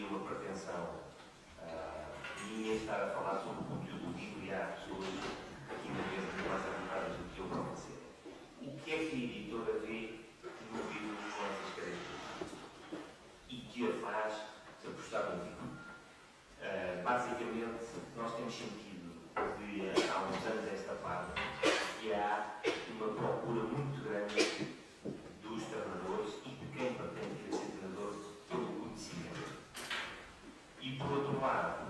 seria uma pretensão minha estar a falar sobre o conteúdo do livro e há pessoas aqui na mesa muito mais habilitadas do que eu para fazer. O que é que a editora vê no livro com essas características? E que a faz apostar no livro? Basicamente, nós temos sentido de, há uns anos esta parte, que há uma procura muito grande dos treinadores e de quem pretende querer ser treinador pelo conhecimento. E por outro lado,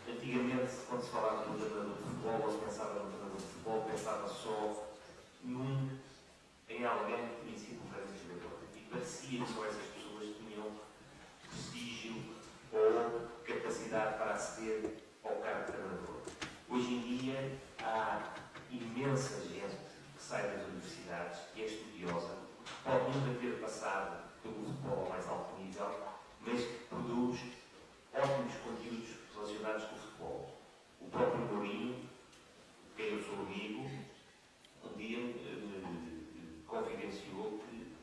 antigamente, quando se falava de um treinador de futebol ou se pensava num treinador de futebol, pensava só em alguém que tinha sido um grande jogador. E parecia que só essas pessoas tinham prestígio ou capacidade para aceder ao cargo de treinador. Hoje em dia, há imensa gente que sai das universidades, que é estudiosa, pode nunca ter passado pelo futebol ao mais alto nível, mas que produz ótimos conteúdos relacionados com o futebol. O próprio Mourinho, quem eu sou amigo, um dia me confidenciou que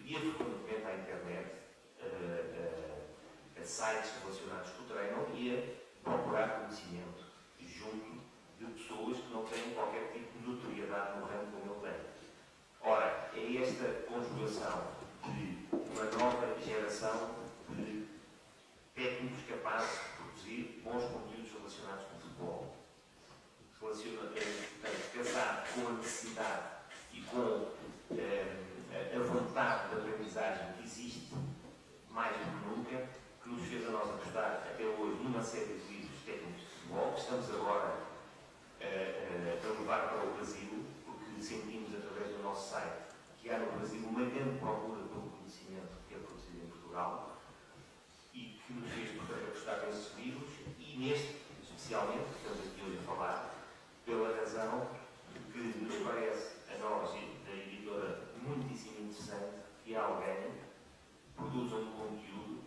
ia frequentemente à internet, a sites relacionados com o treino, ia procurar conhecimento junto de pessoas que não têm qualquer tipo de notoriedade no ramo como ele tem. Ora, é esta conjugação de uma nova geração de técnicos capazes de produzir bons conteúdos relacionados com o futebol. Casado com a necessidade e com a vontade de aprendizagem que existe, mais do que nunca, que nos fez a nós apostar até hoje numa série de livros técnicos de futebol, que estamos agora a levar para o Brasil, porque sentimos através do nosso site que há no Brasil uma grande procura pelo conhecimento que é produzido em Portugal e que nos fez, portanto, apostar nesses livros e neste, especialmente, que estamos aqui hoje a falar, pela razão de que nos parece a nós, da editora, muitíssimo interessante que alguém produza um conteúdo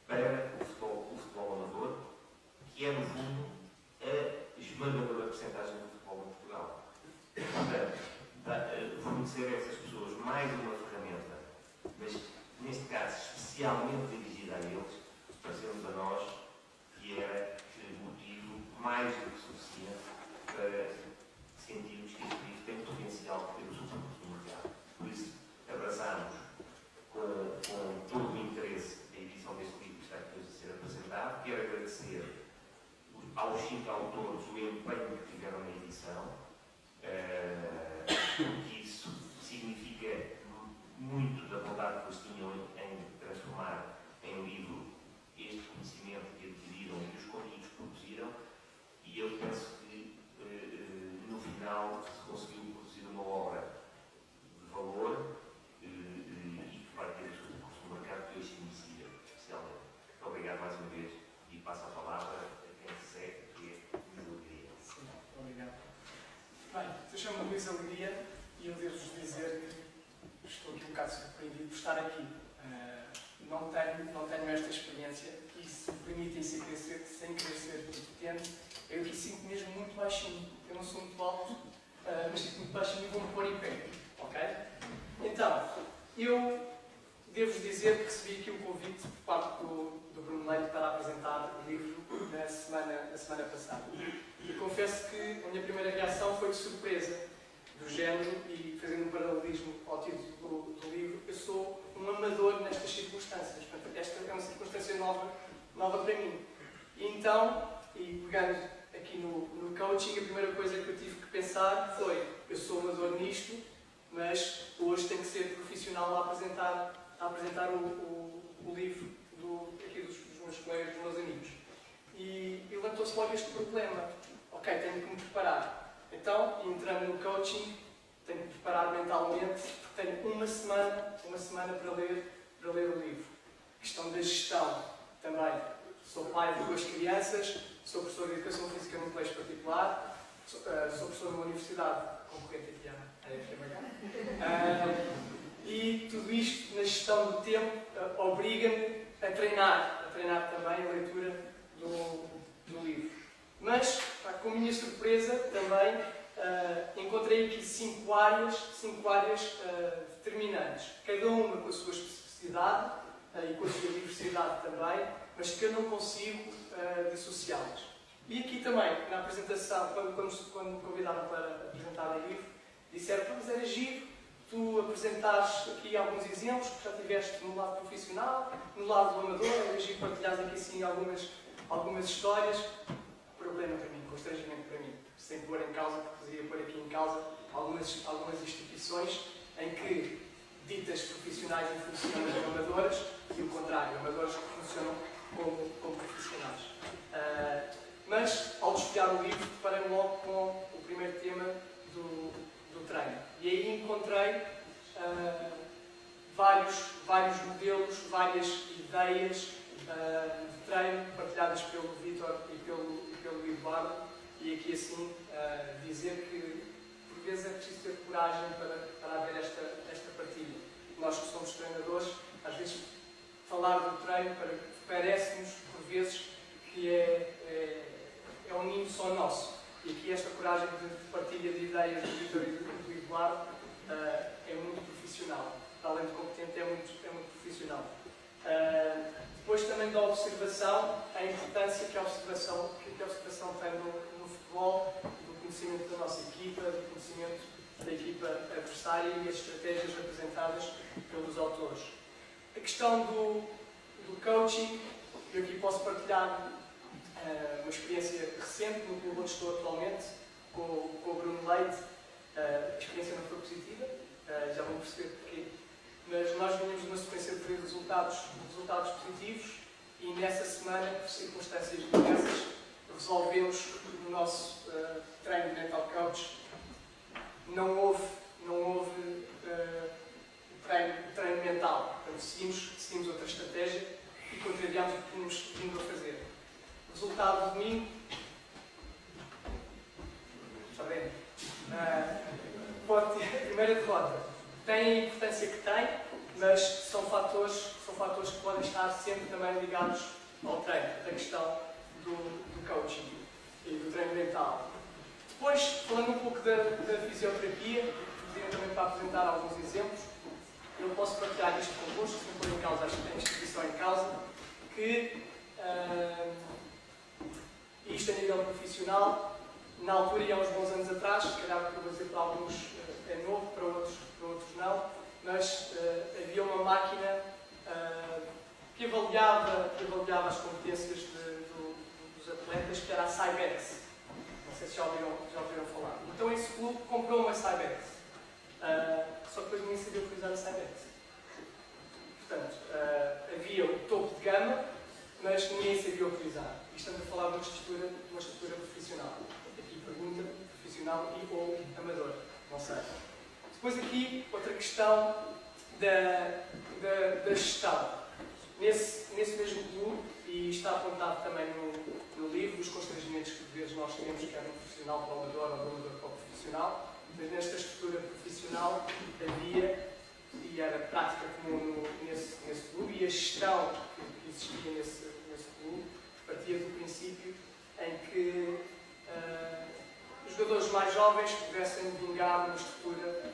para o futebol amador, que é, no fundo, a esmagadora porcentagem do futebol em Portugal. Portanto, fornecer a essas pessoas mais uma ferramenta, mas, neste caso, especialmente dirigida a eles, pareceu-nos a nós que era motivo mais do que suficiente para sentirmos que este livro tem potencial de ter o seu percurso no mercado. Por isso, abraçamos com todo o interesse a edição deste livro que está aqui hoje a ser apresentado. Quero agradecer aos 5 autores o empenho que tiveram na edição, porque isso significa muito da vontade que eles tinham em transformar em livro este conhecimento que adquiriram e os conteúdos que produziram, e eu penso que no final se conseguiu produzir uma obra de valor e que vai ter o seu percurso no mercado que hoje se inicia, especialmente. Obrigado mais uma vez e passo a palavra a quem segue, que é Luís Alegria. Sim, obrigado. Bem, eu chamo-me Luís Alegria e eu devo-vos dizer que estou aqui um bocado surpreendido por estar aqui. Não tenho esta experiência e, se me permitem, sem querer ser competente, eu aqui sinto mesmo muito baixinho. Eu não sou muito alto, mas sinto muito baixinho e vou-me pôr em pé. Ok? Então, eu devo-vos dizer que recebi aqui um convite por parte do Bruno Leite para apresentar o livro na semana passada. E confesso que a minha primeira reação foi de surpresa, do género, e fazendo um paralelismo ao título do livro, eu sou um amador nestas circunstâncias. Portanto, esta é uma circunstância nova para mim. E então, e pegando aqui no coaching, a primeira coisa que eu tive que pensar foi: eu sou amador nisto, mas hoje tenho que ser profissional a apresentar o livro aqui dos meus colegas, dos meus amigos. E levantou-se logo este problema. Ok, tenho que me preparar. Então, entrando no coaching, tenho que me preparar mentalmente, porque tenho uma semana para ler o livro. Questão da gestão também. Sou pai de 2 crianças, sou professor de Educação Física num colégio particular, sou professor numa universidade concorrente aqui à FMH. E tudo isto, na gestão do tempo, obriga-me a treinar também a leitura do livro. Mas, com a minha surpresa também, encontrei aqui 5 áreas determinantes, cada uma com a sua especificidade e com a sua diversidade. sociedade também, mas que eu não consigo dissociá-las. E aqui também, na apresentação, quando me convidaram para apresentar o livro, disseram que mas era giro tu apresentares aqui alguns exemplos que já tiveste no lado profissional, no lado do amador, era giro partilhares aqui assim algumas histórias. Problema para mim, constrangimento para mim, sem pôr em causa, porque poderia pôr aqui em causa algumas instituições em que ditas profissionais e funcionam como amadoras e o contrário, amadoras que funcionam como profissionais. Mas, ao desfolhar o livro, deparei logo com o primeiro tema do treino. E aí encontrei vários modelos, várias ideias de treino partilhadas pelo Vítor e pelo Eduardo. E aqui, assim, dizer que, por vezes, é preciso ter coragem para haver esta partilha. Nós que somos treinadores, às vezes, falar do treino parece-nos, por vezes, que é um ninho só nosso. E aqui esta coragem de partilha de ideias do Vítor e do Eduardo é muito profissional. Além de competente, é muito profissional. Depois também da observação, a importância que a observação tem no futebol, do conhecimento da nossa equipa, do conhecimento da equipa adversária e as estratégias apresentadas pelos autores. A questão do coaching, eu aqui posso partilhar uma experiência recente no clube onde estou atualmente, com o Bruno Leite. A experiência não foi positiva, já vão perceber porquê, mas nós vinhamos de uma sequência de resultados positivos e nessa semana, por circunstâncias diversas, resolvemos no nosso treino de mental coach. Não houve treino mental, portanto seguimos outra estratégia e contrariámos o que tínhamos vindo a fazer. Resultado do domingo, está bem? Primeira derrota. Tem a importância que tem, mas são fatores que podem estar sempre também ligados ao treino, da questão do coaching e do treino mental. Depois, falando um pouco da fisioterapia, pediram também para apresentar alguns exemplos. Eu posso partilhar isto convosco, sem pôr em causa a instituição em causa, que isto a nível profissional, na altura e há uns bons anos atrás, se calhar porque eu vou dizer para alguns é novo, para outros não, mas havia uma máquina que avaliava as competências dos atletas, que era a Cybex. Não sei se já ouviram falar. Então esse clube comprou uma Cybex. Só que depois ninguém sabia utilizar a Cybex. Portanto, havia o topo de gama, mas ninguém sabia utilizar. E estamos a falar de uma estrutura profissional. Aqui pergunta, profissional e ou amador. Não sei. Depois aqui, outra questão da gestão. Nesse mesmo clube, e está apontado também no livro, os constrangimentos que por vezes nós temos, quer no profissional para o amador ou do amador para o profissional, mas nesta estrutura profissional havia, e era prática comum nesse clube, e a gestão que existia nesse clube partia do princípio em que os jogadores mais jovens pudessem vingar uma estrutura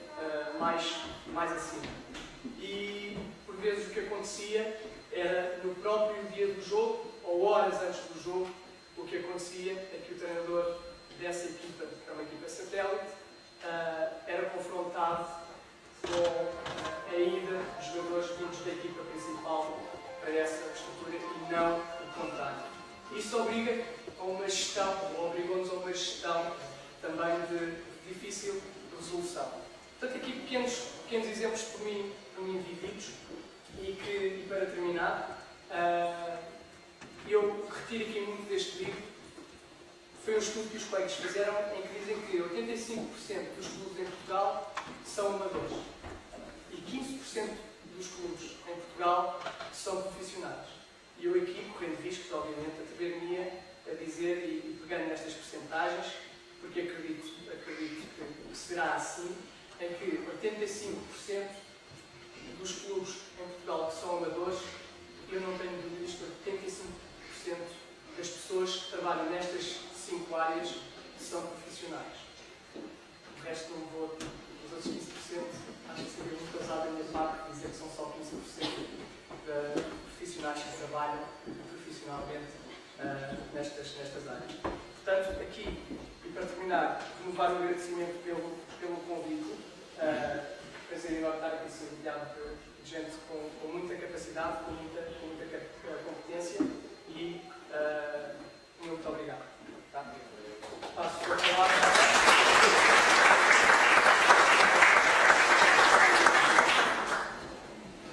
mais acima. E, por vezes, o que acontecia era, no próprio dia do jogo, ou horas antes do jogo, o que acontecia é que o treinador dessa equipa, que é uma equipa satélite, era confrontado com a ida dos jogadores vindos da equipa principal para essa estrutura e não o contrário. Isso obriga a uma gestão, ou obrigou-nos a uma gestão também de difícil resolução. Portanto, aqui pequenos exemplos por mim vividos e para terminar, eu retiro aqui muito deste livro. Foi um estudo que os colegas fizeram em que dizem que 85% dos clubes em Portugal são amadores e 15% dos clubes em Portugal são profissionais. E eu aqui, correndo riscos, obviamente, atrever-me a dizer e pegando nestas percentagens, porque acredito que será assim, em que 85% dos clubes em Portugal que são amadores, eu não tenho dúvidas que 85% das pessoas que trabalham nestas 5 áreas são profissionais. O resto não vou, os outros 15%, acho que seria muito ousado da minha parte dizer que são só 15% de profissionais que profissionalmente nestas áreas. Portanto, aqui, e para terminar, renovar o agradecimento pelo convite. Pensei em estar aqui ser rodeado por gente com muita capacidade, com muita competência e muito obrigado. Tá? Passo a palavra.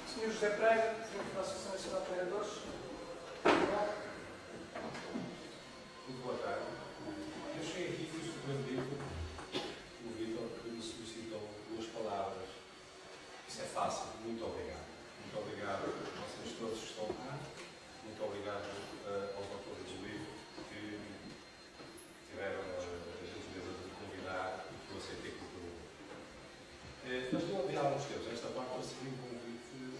Sr. José Pereira, Presidente da Associação Nacional de Treinadores. Muito boa tarde. Eu cheguei aqui e fui surpreendido pelo Vítor, que me solicitou 2 palavras. Isso é fácil. Muito obrigado. Muito obrigado a vocês todos que estão cá. Muito obrigado aos autores do livro que tiveram a gentileza de me convidar e que eu aceitei com o convite. Mas estou a ver há alguns tempos esta parte para seguir um convite do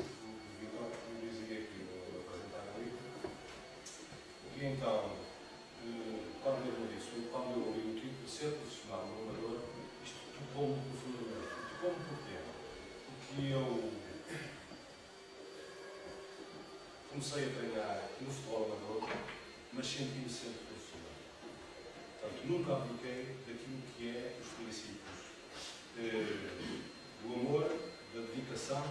Vítor que me dizia que eu apresentar o livro. E então, quando eu li o título Ser Profissional no Amador, isto tocou-me profundamente. Tocou-me porquê? Porque eu comecei a treinar no futebol amador, mas senti-me sempre profissional. Portanto, nunca abdiquei daquilo que é os princípios do amor, da dedicação,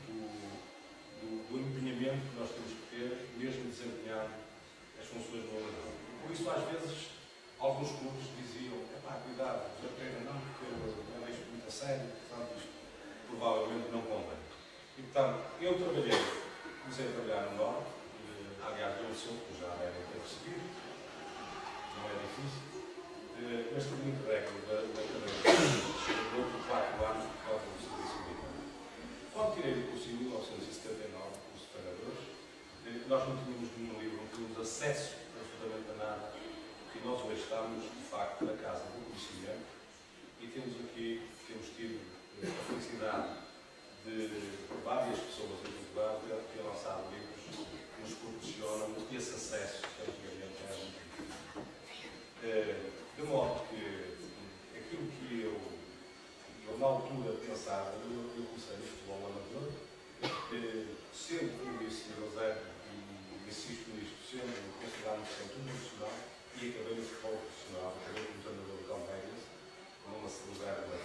do empenhamento que nós temos que ter, mesmo desempenhando as funções do amador. Por isso, às vezes, alguns clubes diziam: cuidado, já treino não, porque eu levo isto muito a sério, portanto, isto provavelmente não convém. E, portanto, eu comecei a trabalhar no Norte, aliás, eu sou, que já devem ter percebido, não é difícil, mas tive muito recorde da carreira, chegou por 4 anos por causa do serviço militar. Quando tirei o curso em 1979, o curso de treinadores, nós não tínhamos nenhum livro, não tínhamos acesso absolutamente a nada, e nós hoje estamos, de facto, na casa do conhecimento e temos tido a felicidade de várias pessoas em Portugal ter lançado livros que nos proporcionam esse acesso que antigamente era muito difícil. De modo que aquilo que eu na altura pensava, eu comecei no futebol amador, sempre por isso, e insisto nisto, sempre considerado sempre um profissional, e acabei no futebol profissional, acabei como treinador do Calmeiras, numa reserva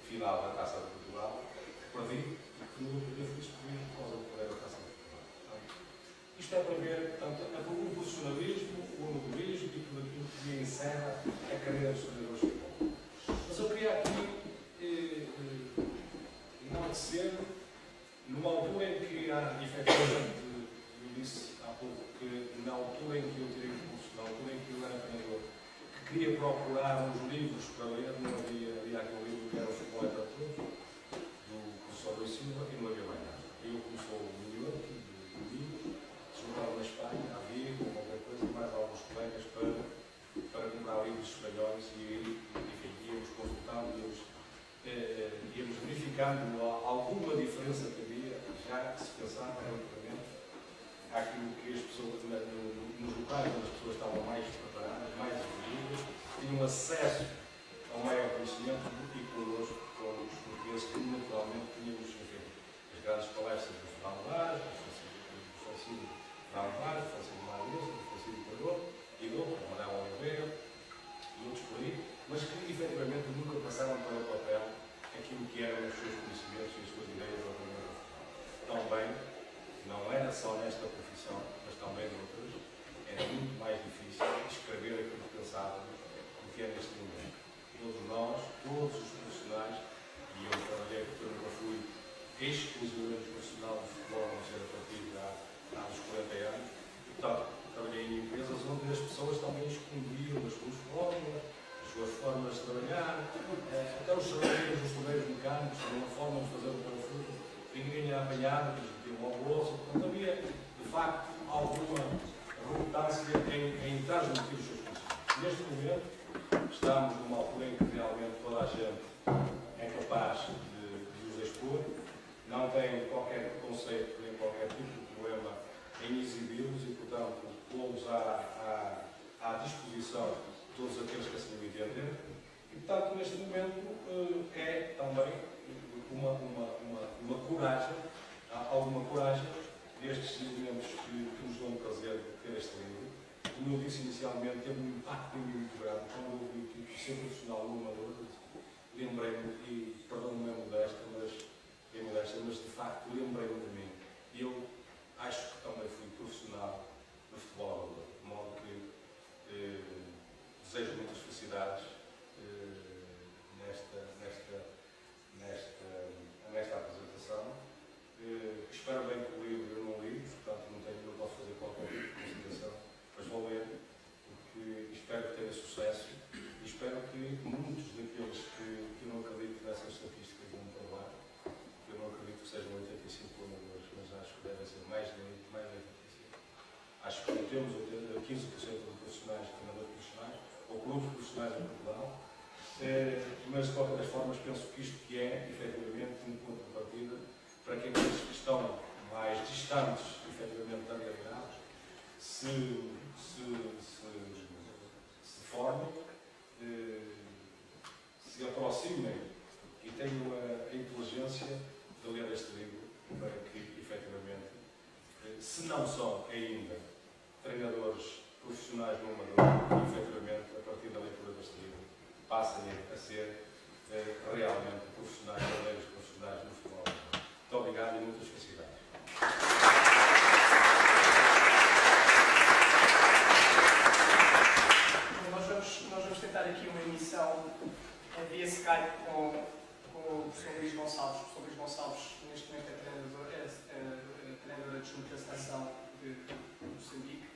final da Taça de Portugal, perdi, e no outro dia fui excluído por causa do poder da Taça de Portugal. Isto é para ver, portanto, o profissionalismo, o amadorismo e tudo aquilo que encerra a carreira dos treinadores de futebol. Mas eu queria aqui enaltecer, numa altura em que efetivamente, eu disse há pouco que na altura em que eu tirei o curso, na altura em que eu era treinador, que queria procurar uns livros para ler, não havia aquele livro que era o Futebol para Todos, do professor Luís Silva, e não havia mais nada. Eu começou o New York, de livros, jogava na Espanha, havia qualquer coisa, mais alguns colegas para comprar livros espanhóis e, enfim, íamos consultando, íamos verificando alguma diferença que havia, já que se pensava relativamente àquilo que as pessoas, nos locais onde as pessoas estavam mais preparadas, mais evoluídas, tinham acesso a um maior conhecimento e connosco, com os portugueses, que naturalmente tínhamos, enfim, as grandes palestras do Fernando Vaz, do Francisco Fernando Vaz, do Francisco Marius, do Francisco Pedro, e do Manuel Oliveira, e outros por aí, mas que efetivamente nunca passaram para o papel aquilo que eram os seus conhecimentos e as suas ideias ao primeiro. Também, não era só nesta profissão, mas também noutras, era muito mais difícil escrever aquilo que pensávamos do que é neste momento. Todos nós, todos os profissionais, e eu trabalhei porque eu nunca fui exclusivamente profissional de futebol, não sei, a partir há uns 40 anos, e, portanto, trabalhei em empresas onde as pessoas também escondiam as suas fórmulas, as suas formas de trabalhar, até os servidores, os torneios mecânicos, uma forma de fazer o parafuso, ninguém era apanhado, eles metiam ao bolso, portanto havia, de facto, alguma relutância em transmitir os seus conhecimentos. Neste momento, estamos numa altura em que realmente toda a gente é capaz de os expor, não tem qualquer preconceito nem qualquer tipo de problema em exibi-los e, portanto, pô-los à disposição de todos aqueles que assim o entendem. E, portanto, neste momento é também uma coragem, alguma coragem estes elementos que nos dão o prazer de ter este livro. Como eu disse inicialmente, teve um impacto em mim muito grande. Quando eu ouvi que ser profissional no amador, lembrei-me, e perdão-me a modéstia, mas de facto lembrei-me de mim. E eu acho que também fui profissional no futebol amador, de modo que desejo muitas felicidades nesta apresentação. Espero bem que o livro eu não li, portanto não posso fazer qualquer tipo de consideração, mas vou ler, porque espero que tenha sucesso e espero que muitos daqueles que eu não acredito nessas estatísticas vão provar, que eu não acredito que sejam 85 amadores, mas acho que devem ser mais de 85. Acho que não temos 15% de profissionais, treinadores profissionais, ou clubes profissionais em Portugal, mas de qualquer das formas penso que isto que é, efetivamente, um ponto de partida para que aqueles que estão mais distantes, efetivamente, da realidade, se formem, se aproximem e tenham a inteligência de ler este livro para que, efetivamente, se não são ainda treinadores profissionais no amador, efetivamente, a partir da leitura deste livro, passem a ser realmente profissionais, verdadeiros profissionais no futebol. Muito obrigado e muitas felicidades. Nós vamos tentar aqui uma emissão via Skype com o professor Luís Gonçalves. O professor Luís Gonçalves, neste momento, é treinador adjunto da seleção de Moçambique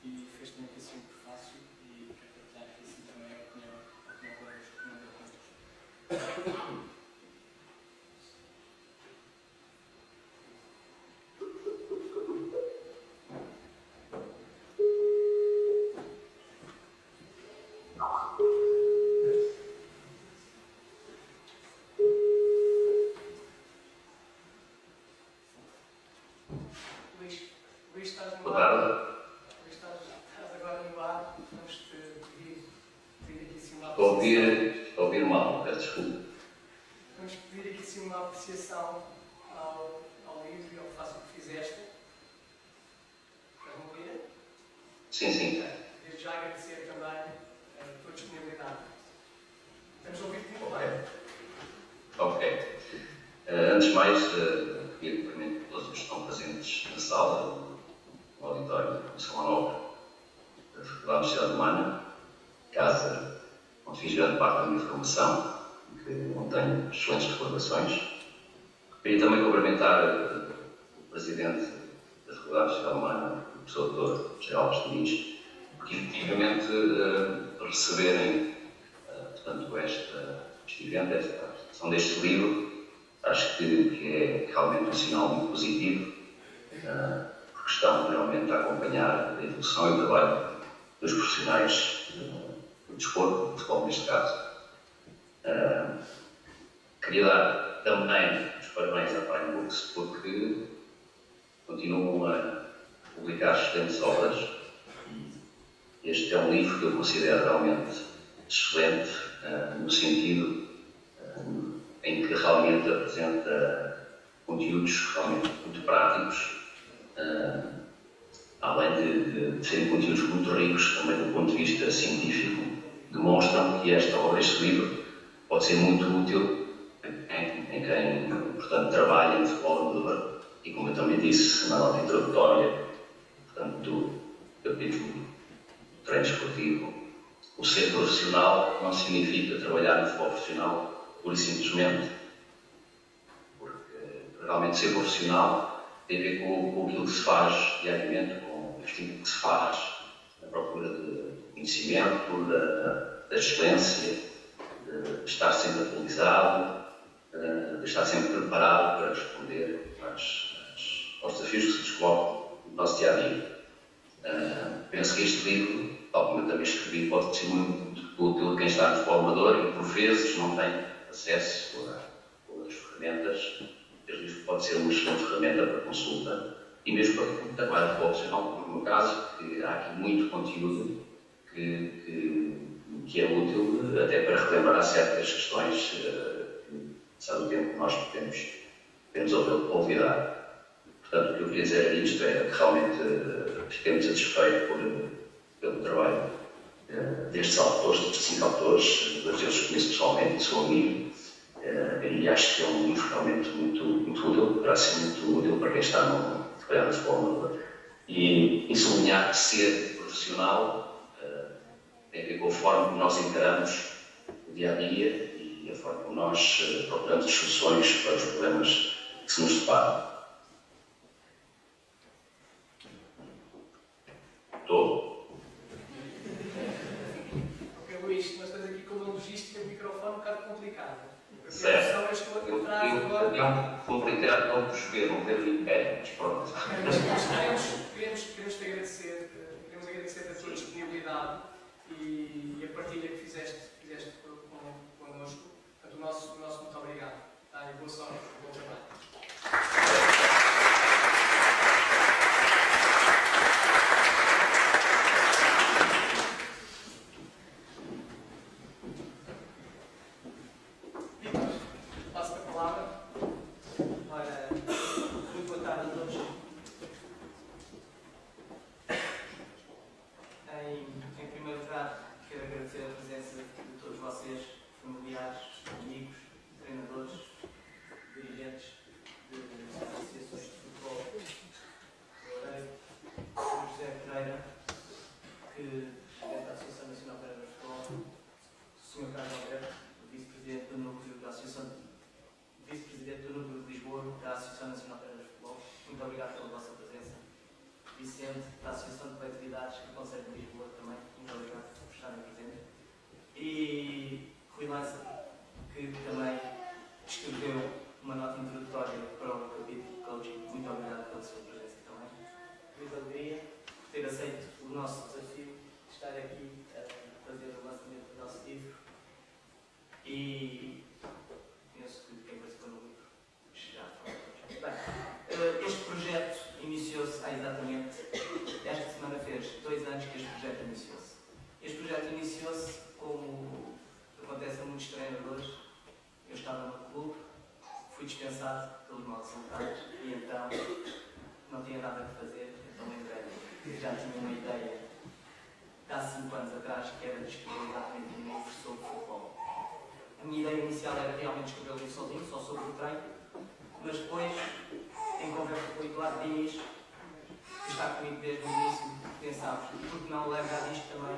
e fez também aqui assim um prefácio e quero partilhar aqui assim também a opinião connosco, a opinião dele connosco. Luís, estás no ar? Luís, estás agora no ar. Vamos-te pedir aqui assim uma apreciação. Ouvir mal, peço desculpa. Vamos pedir aqui assim uma apreciação ao livro e ao prefácio que fizeste. Estás-me a ouvir? Sim. Desde já agradecer também a tua disponibilidade. Estamos a ouvir-te muito bem. Ok. Antes de mais, queria cumprimentar todos os que estão presentes na sala, no auditório da Comissão Manobra da Faculdade de Universidade Humana, casa onde fiz grande parte da minha formação e que mantenho excelentes recordações. Queria também cumprimentar o Presidente da Faculdade de Universidade Humana, o professor Dr. Geraldo Diniz, porque efetivamente receberem portanto, este evento, esta apresentação deste livro, acho que é realmente um sinal muito positivo, porque estão realmente a acompanhar a evolução e o trabalho dos profissionais do desporto, do futebol neste caso. Queria dar também os parabéns à Prime Books, porque continuam a publicar excelentes obras. Este é um livro que eu considero realmente excelente, no sentido em que realmente apresenta conteúdos realmente muito práticos, além de serem conteúdos muito ricos também do ponto de vista científico, demonstram que este livro pode ser muito útil em quem, portanto, trabalha no futebol amador e, como eu também disse na nota introdutória, portanto, do capítulo do treino esportivo, o ser profissional não significa trabalhar no futebol profissional pura e simplesmente, porque realmente ser profissional tem a ver com aquilo que se faz diariamente, com o estilo que se faz, na procura de conhecimento, da excelência, de estar sempre atualizado, de estar sempre preparado para responder aos desafios que se nos colocam no nosso dia-a-dia. Penso que este livro, tal como eu também escrevi, pode ser muito útil a quem está no futebol amador e que por vezes não tem acesso às ferramentas. Este livro pode ser uma excelente ferramenta para consulta e mesmo para trabalho de futebol profissional, como no meu caso, que há aqui muito conteúdo que é útil até para relembrar certas questões, sabe o tempo que nós podemos olvidar. Portanto, o que eu queria dizer é isto, é que realmente fiquei muito satisfeito pelo trabalho destes autores, destes 5 autores, dois deles conheço pessoalmente, sou amigo, e acho que é um livro realmente muito útil, poderá ser muito útil para quem está no trabalhar no futebol. E sublinhar que ser profissional tem a ver com a forma como nós encaramos o dia a dia e a forma como nós procuramos as soluções para os problemas que se nos deparam. Estou. Ok, Luís, mas estás aqui com uma logística do microfone um bocado complicada. Certo. Eu estou atrás agora. É um complicado não perceber, não ver o império, mas pronto. Queremos te agradecer, a tua disponibilidade e a partilha que fizeste connosco. Portanto, o nosso muito obrigado. Tá? E boa sorte, bom trabalho. Vítor, passo-te a palavra. Ora, muito boa tarde a todos. Em primeiro lugar, quero agradecer a presença de todos vocês, familiares, amigos, treinadores, dirigentes de associações de futebol. O José Pereira, que é da Associação Nacional Pereira de Futebol, o Sr. Carlos Alberto, vice-presidente do Núcleo da Associação Vice-Presidente do Núcleo de Lisboa, da Associação Nacional Pereira de Futebol. Muito obrigado pela vossa presença. Vicente, da Associação de Coletividades do Conselho de Lisboa, também. Muito obrigado por estarem presentes. E Rui Lança, que também escreveu uma nota introdutória para o capítulo de coaching. Muito obrigado pela sua presença também. Muita alegria por ter aceito o nosso desafio de estar aqui a fazer o lançamento do nosso livro. E penso que quem participou no livro já falou. Bem, este projeto iniciou-se há exatamente, esta semana fez 2 anos que este projeto iniciou-se. Este projeto iniciou-se como acontece a muitos treinadores. Eu estava no clube, fui dispensado pelos maus resultados e então não tinha nada a fazer, então lembrei, já tinha uma ideia de há 5 anos atrás que era de escrever exatamente um livro sobre futebol. A minha ideia inicial era realmente escrever um livro sozinho, só sobre o treino, mas depois, em conversa com o Eduardo Diniz, que está comigo desde o início, pensámos, porque não levar isto também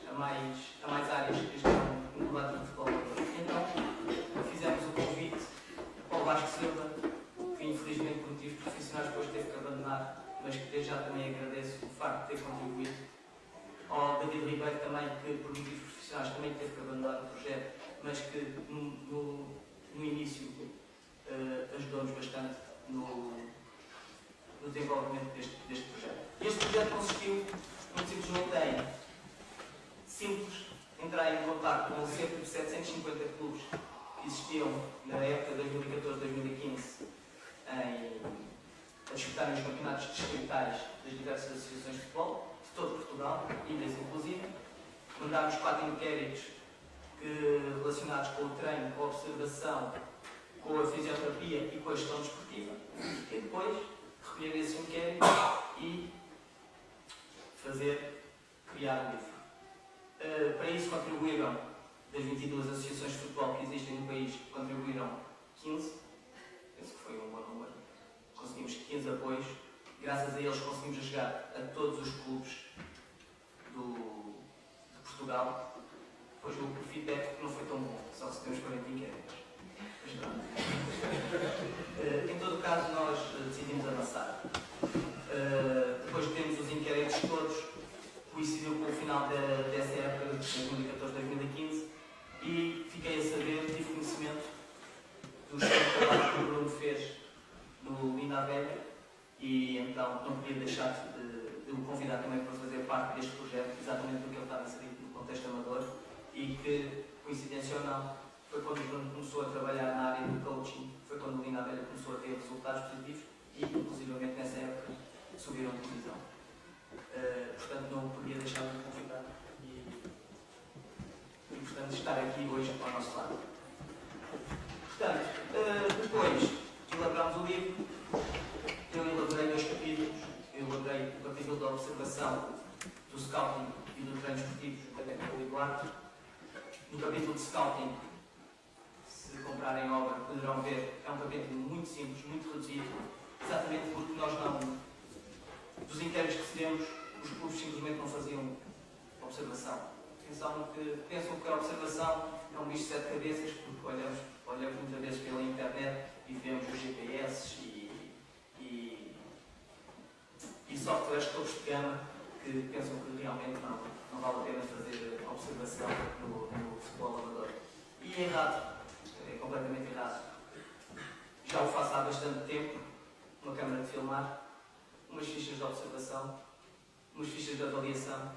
a mais áreas que estão englobadas no futebol. Então, fizemos o convite ao Vasco Silva, que infelizmente por motivos profissionais depois teve que abandonar, mas que desde já também agradeço o facto de ter contribuído. Ao David Ribeiro também, que por motivos profissionais também teve que abandonar o projeto, mas que no início ajudou-nos bastante no desenvolvimento deste projeto. Este projeto consistiu, muito simplesmente, simples, entrar em contato com cerca de 750 clubes que existiam na época de 2014-2015 a disputarem os campeonatos distritais das diversas associações de futebol, de todo Portugal, ilhas inclusive. Mandámos 4 inquéritos relacionados com o treino, com a observação, com a fisioterapia e com a gestão desportiva. E depois recolher esse inquérito e criar um livro. Para isso contribuíram, das 22 associações de futebol que existem no país, contribuíram 15. Penso que foi um bom número. Conseguimos 15 apoios. Graças a eles conseguimos chegar a todos os clubes de Portugal. Depois o feedback não foi tão bom, só recebemos 40 inquéritos. Em todo o caso, nós decidimos avançar. Depois de termos os inquéritos todos, coincidiu com o final dessa época, de 2014-2015, e fiquei a saber, tive conhecimento do excelente trabalho que o Bruno fez no Linda Velha, e então não podia deixar de o convidar também para fazer parte deste projeto, exatamente porque ele estava inserido no contexto amador, e que, coincidência ou não, foi quando o Bruno começou a trabalhar na área do coaching, foi quando o Linda Velha começou a ter resultados positivos e, inclusivamente nessa época, subiram de divisão. Portanto, não podia deixar de convidar e, portanto, estar aqui hoje ao nosso lado. Portanto, depois de elaborarmos o livro, eu elaborei scouting e do treino esportivo, juntamente com o Eduardo. No capítulo de scouting, se comprarem a obra, poderão ver, é um capítulo muito simples, muito reduzido, exatamente porque nós não, dos inquéritos que recebemos, os clubes simplesmente não faziam observação. Pensam que a observação é um bicho de 7 cabeças, porque olhamos muitas vezes pela internet e vemos os GPS e softwares todos de gama que pensam que realmente não vale a pena fazer observação no futebol amador. E é errado, é completamente errado. Já o faço há bastante tempo, uma câmara de filmar, umas fichas de observação, umas fichas de avaliação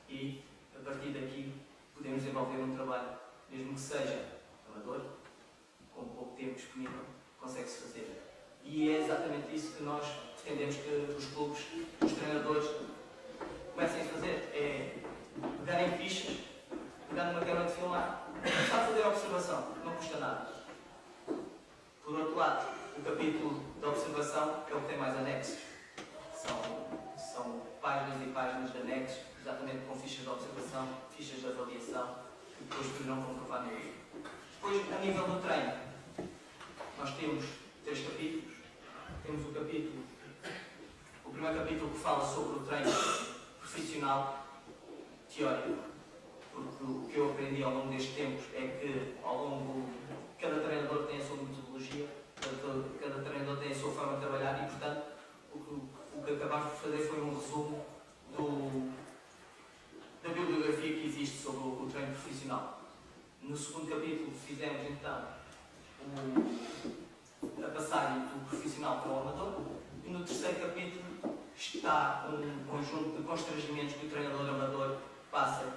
e, a partir daqui, podemos desenvolver um trabalho, mesmo que seja amador, com pouco tempo disponível, consegue-se fazer. E é exatamente isso que nós pretendemos que os clubes, os treinadores, comecem a fazer. É pegarem fichas, pegar numa câmara de filmar, começar a fazer a observação, não custa nada. Por outro lado, o capítulo da observação é o que tem mais anexos. São páginas e páginas de anexos, exatamente com fichas de observação, fichas de avaliação, que depois poderão comprovar no livro. Depois, a nível do treino, nós temos 3 capítulos. Temos o primeiro capítulo que fala sobre o treino profissional teórico, porque o que eu aprendi ao longo destes tempos é que cada treinador tem a sua metodologia, cada treinador tem a sua forma de trabalhar e, portanto, o que acabámos por fazer foi um resumo da bibliografia que existe sobre o treino profissional. No segundo capítulo fizemos então a passagem do profissional para o amador e no terceiro capítulo está um conjunto de constrangimentos que o treinador amador passa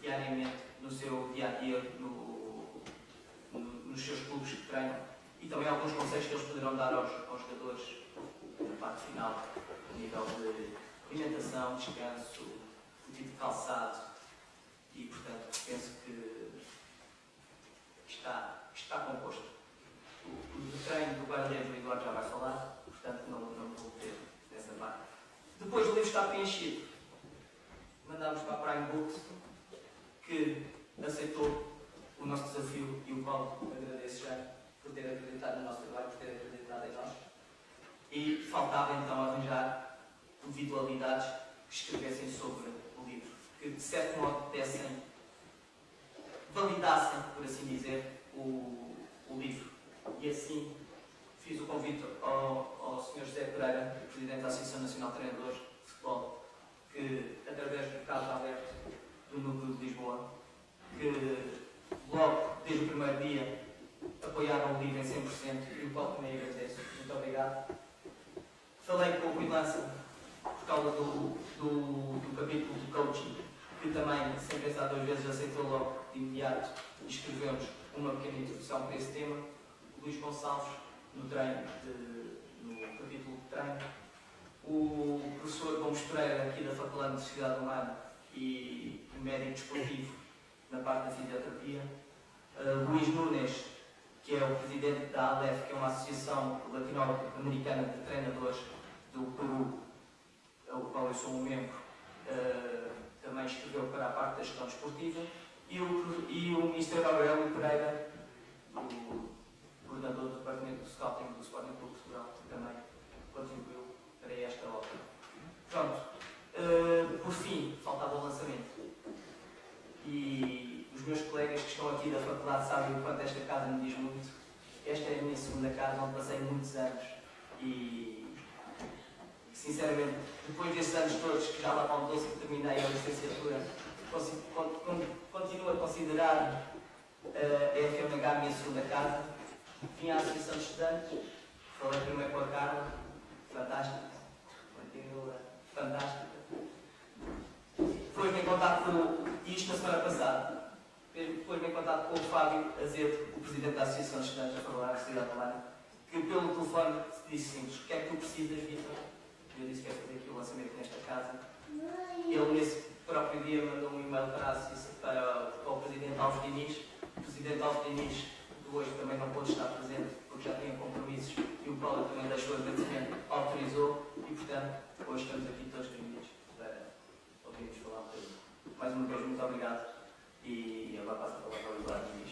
diariamente no seu dia-a-dia, nos seus clubes que treinam e também alguns conselhos que eles poderão dar aos jogadores na parte final, a nível de alimentação, descanso, o tipo de calçado e, portanto, penso que está composto. O treino do guarda-redes, o Eduardo já vai falar, portanto não vou ter nessa parte. Depois o livro está preenchido. Mandámos para a Prime Books, que aceitou o nosso desafio e o qual agradeço já por ter acreditado no nosso trabalho, por ter acreditado em nós. E faltava então arranjar individualidades que escrevessem sobre o livro, que de certo modo validassem, por assim dizer, o livro. E assim fiz o convite ao Sr. José Pereira, Presidente da Associação Nacional de Treinadores de Futebol, que através do caso aberto do Núcleo de Lisboa, que logo desde o primeiro dia apoiaram o livro em 100% e o qual também agradeço. Muito obrigado. Falei com o Rui Lança por causa do capítulo do coaching, que também, sem pensar 2 vezes, aceitou logo de imediato e escrevemos uma pequena introdução para esse tema. O Luís Gonçalves, no capítulo de treino. O professor Gomes Pereira, aqui da Faculdade de Sociedade Humana e médico desportivo, na parte da fisioterapia. Luís Nunes, que é o presidente da ALEF, que é uma associação latino-americana de treinadores do Peru, ao qual eu sou um membro, também escreveu para a parte da gestão desportiva. E o Mr. Aurélio Pereira, o coordenador do Departamento do Scouting do Sporting Clube de Portugal, que também contribuiu para esta obra. Pronto. Por fim, faltava o lançamento. E os meus colegas que estão aqui da faculdade sabem o quanto esta casa me diz muito. Esta é a minha segunda casa, onde passei muitos anos. E, sinceramente, depois destes anos todos, que já lá para o 12 que terminei a licenciatura, continuo a considerar a FMH a minha segunda casa. Vim à Associação de Estudantes, falei primeiro com a Carla, fantástica, continua fantástica. Depois me contato com isto na semana passada. Depois me contato com o Fábio Azedo, o presidente da Associação de Estudantes da Faculdade de Sociedade Humana, que pelo telefone disse simples: o que é que tu precisas, Vitor? Eu disse que quero fazer aqui o lançamento nesta casa. Ele, nesse próprio dia, mandou um e-mail para o presidente Alves Diniz. O presidente Alves Diniz, que hoje também não pôde estar presente porque já tinha compromissos e o qual também deixou o agradecimento, autorizou e, portanto, hoje estamos aqui todos reunidos para falar um bocadinho. Mais uma vez, muito obrigado e agora passo a palavra ao Eduardo Muniz.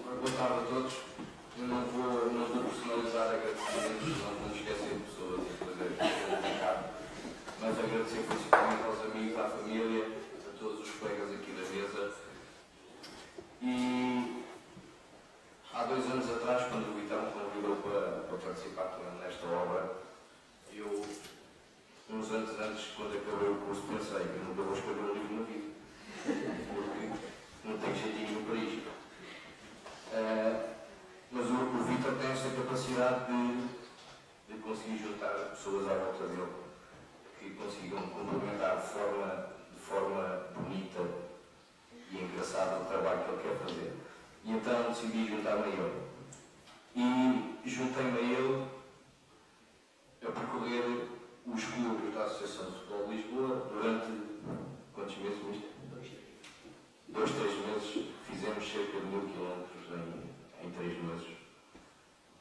Boa tarde a todos. Eu não vou personalizar agradecimentos, não esquecer de pessoas e fazer complicado, mas agradecer principalmente aos amigos, à família, a todos os colegas aqui da mesa. E há 2 anos atrás, quando o Vitor me convidou para participar com ele nesta obra, eu, uns anos antes, quando acabei o curso, pensei que nunca vou escrever um livro na vida, porque não tenho jeitinho para isto. Mas o Vitor tem esta capacidade de conseguir juntar pessoas à volta dele que consigam complementar de forma bonita e engraçada o trabalho que ele quer fazer. E então decidi juntar-me a ele. E juntei-me a ele a percorrer os clubes da Associação de Futebol de Lisboa durante quantos meses? 2, 3 meses. Fizemos cerca de 1000 km em 3 meses.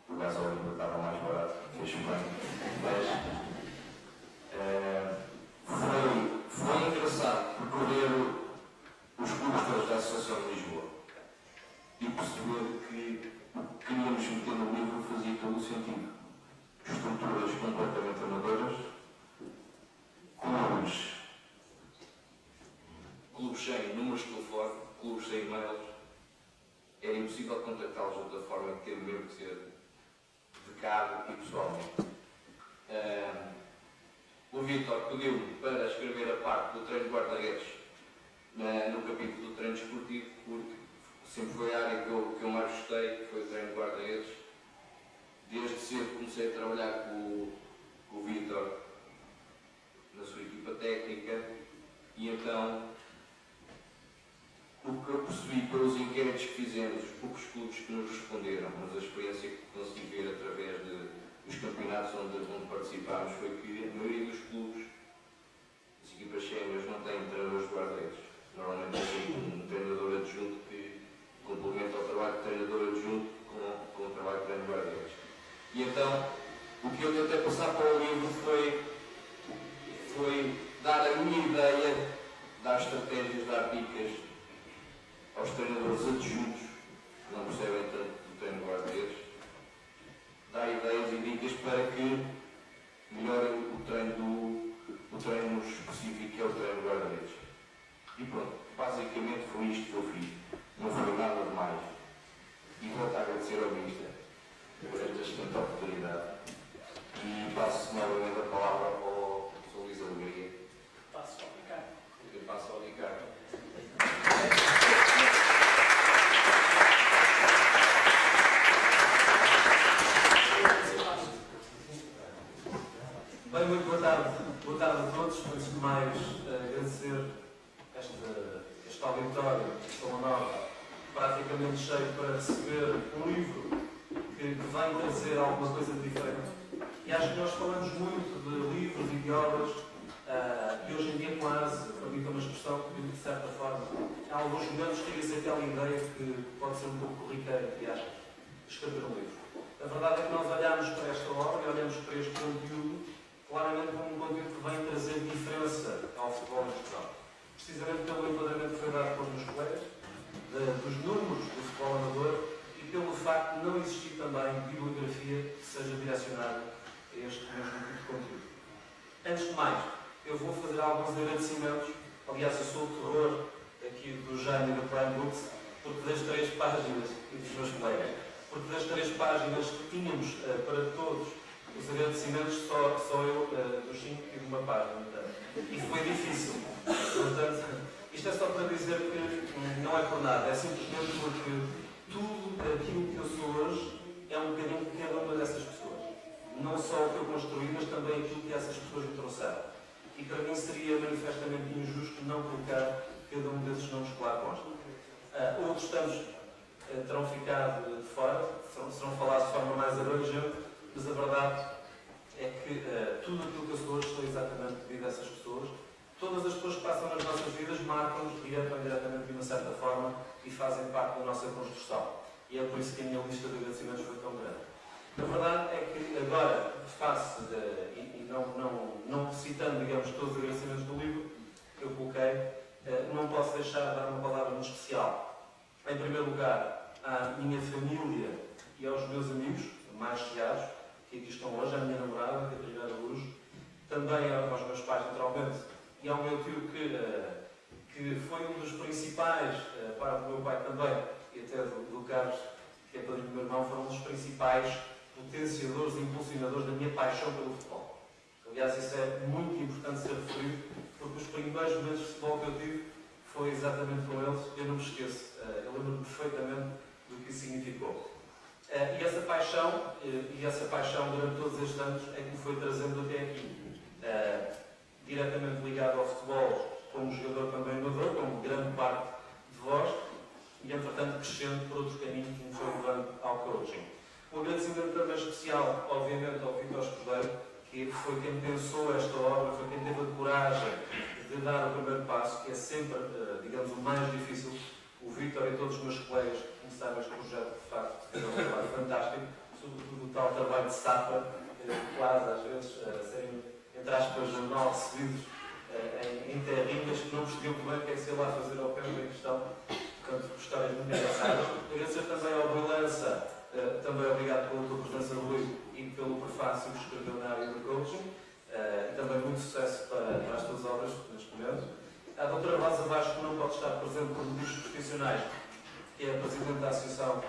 O gasóleo estava mais barato, fez bem. Mas foi engraçado percorrer os clubes todos da Associação de Lisboa e perceber que o que queríamos meter no livro fazia todo o sentido. Estruturas completamente amadoras, clubes sem números de telefone, clubes sem e-mails. Era impossível contactá-los de outra forma que teve mesmo que ser de cargo e pessoalmente. O Vítor pediu-me para escrever a parte do treino de guarda-redes no capítulo do treino desportivo, porque sempre foi a área que eu mais gostei, que foi o treino de guarda-redes. Desde cedo comecei a trabalhar com o Vítor na sua equipa técnica e então o que eu percebi pelos inquéritos que fizemos, os poucos clubes que nos responderam, mas a experiência que consegui ver através dos campeonatos onde participámos foi que a maioria dos clubes, as equipas séniores, não têm treinadores de guarda-redes. Normalmente é sempre um treinador adjunto que complementa o trabalho de treinador adjunto com o trabalho de treino de guarda-redes. E então, o que eu tentei passar para o livro foi dar a minha ideia, dar estratégias, dar dicas aos treinadores adjuntos, que não percebem tanto do treino de guarda-redes, dar ideias e dicas para que melhorem o treino específico que é o treino de guarda-redes. E pronto, basicamente foi isto que eu fiz. Não foi nada demais. E volto a agradecer ao Ministro por esta excelente oportunidade. E passo novamente a palavra ao Sr. Luís Alegria. Passo ao Ricardo. Eu passo ao Ricardo. Bem, muito boa tarde. Boa tarde a todos. Antes de mais, agradecer este auditório de Escola Nova, praticamente cheio para receber um livro que vem trazer alguma coisa de diferente. E acho que nós falamos muito de livros e de obras e hoje em dia quase, permitam uma expressão, que de certa forma, há alguns momentos cria-se aquela ideia que pode ser um pouco corriqueira, que acha de escrever um livro. A verdade é que nós olhamos para esta obra e olhamos para este conteúdo claramente como um conteúdo que vem trazer diferença ao futebol em Portugal. Precisamente pelo enquadramento que foi dado por meus colegas, dos números do futebol amador e pelo facto de não existir também bibliografia que seja direcionada a este mesmo tipo de conteúdo. Antes de mais, eu vou fazer alguns agradecimentos. Aliás, eu sou o terror aqui do Jaime e do Prime Books, porque das 3 páginas, e dos meus colegas, porque das 3 páginas que tínhamos para todos os agradecimentos, só eu dos 5 tive uma página. E foi difícil. Portanto, isto é só para dizer que não é por nada, é simplesmente porque tudo aquilo que eu sou hoje é um bocadinho de cada uma dessas pessoas. Não só o que eu construí, mas também aquilo que essas pessoas me trouxeram. E para mim seria manifestamente injusto não colocar cada um desses nomes que lá constam. Outros tantos terão ficado de fora, serão falados de forma mais abrangente, mas a verdade é que tudo aquilo que eu sou hoje sou exatamente devido a essas pessoas. Todas as pessoas que passam nas nossas vidas marcam-nos direta ou indiretamente de uma certa forma e fazem parte da nossa construção. e é por isso que a minha lista de agradecimentos foi tão grande. A verdade é que agora, não citando, digamos, todos os agradecimentos do livro que eu coloquei, não posso deixar de dar uma palavra muito especial. Em primeiro lugar, à minha família e aos meus amigos mais chegados, que aqui estão hoje, à minha namorada, Catarina Araújo, também aos meus pais, naturalmente, e ao meu tio que foi um dos principais, para o meu pai também, e até do Carlos, que é padrinho do meu irmão, foram um dos principais potenciadores e impulsionadores da minha paixão pelo futebol. Aliás, isso é muito importante ser referido, porque os primeiros momentos de futebol que eu tive foi exatamente com eles, eu não me esqueço, eu lembro-me perfeitamente do que isso significou. E essa paixão durante todos estes anos é que me foi trazendo até aqui, diretamente ligado ao futebol, como jogador também amador, como grande parte de vós, e entretanto crescendo por outro caminho que me foi levando ao coaching. Um agradecimento também especial, obviamente, ao Vítor Escudeiro, que foi quem pensou esta obra, foi quem teve a coragem de dar o primeiro passo, que é sempre, digamos, o mais difícil. O Vítor e todos os meus colegas começaram este projeto, de facto, é um trabalho fantástico, sobretudo o tal trabalho de safra, quase às vezes serem, entre aspas, mal recebidos em terrinhas que não percebiam muito bem o que é que se ia lá fazer ao pé da questão, portanto, histórias muito engraçadas. Agradecer também ao Rui Lança, também obrigado pela tua presença, Rui, e pelo prefácio que escreveu na área do coaching, e também muito sucesso para as tuas obras neste momento. A doutora Rosa Vasco não pode estar presente por motivos profissionais, que é a Presidente da Associação